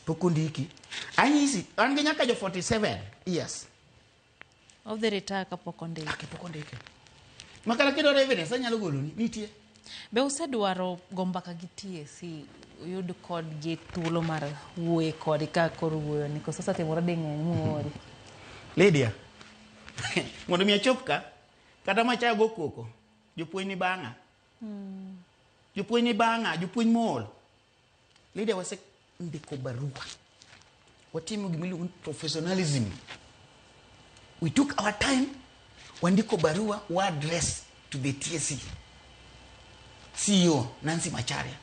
pok ondiki. Anyisi, an gi nyaka jo 47 years. Of the retire kapok ondiki. Pok ondiki. Makala kidwaro evidence anyalo goloni, nitie. Be usedwaro go mbaka gi TSC uyud kod gi thuolo mar wuoye kod ka koro wuoyo ni koso sasa timore ding'eny muori. Lydia, mondo mi achop ka, kata machago koko, jopuonj ni bang'a. Jopuonj ni bang'a, jopuonj mol. Lydia wase ndiko barua. Watimo gimiluongo professionalism. We took our time, wandiko barua, wa address to the TSC. CEO, Nancy Macharia.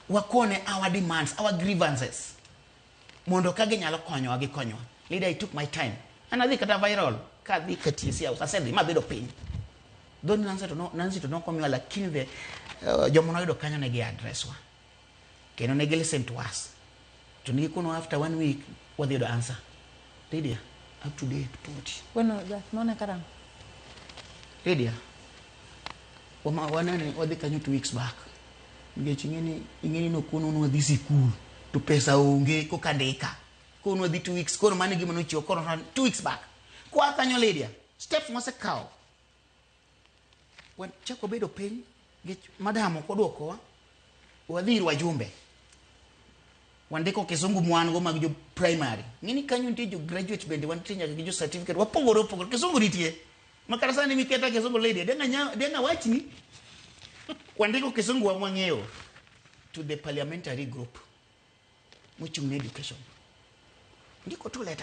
Wakone our demands, our grievances. Mondo kage nyalo konyo agi konyo. Leader, I took my time. And I think at a viral, kadi TSC house. I said, ma bedo pin. Don't Nancy to know come you like kill the Jomonoido Canyon negi address wa. Keno negi listen to us. To Nikuno after 1 week, what they do answer. Lydia, up to date, put. Bueno, that's not a karam. Lydia. What they can you 2 weeks back. Ingeni no kono no this cool to pesa unge ko kadeka. Kono di 2 weeks kono mani gimano chio kono 2 weeks back. Kwa kanyo Lydia. Step mose cow. When chako bedo piny get madam kodwoko wa wadhir wajumbe. Wandiko kisungu mwan go mag jo primary. Ngini kanyo nitie jo graduate bende wantie nyaka gi jo certificate wapogoro kisungu nitie. Makara sani miketa kisungu Lydia denga wachni wandiko kisungu wa mwangeo to the parliamentary group muchung education ndiko tu letters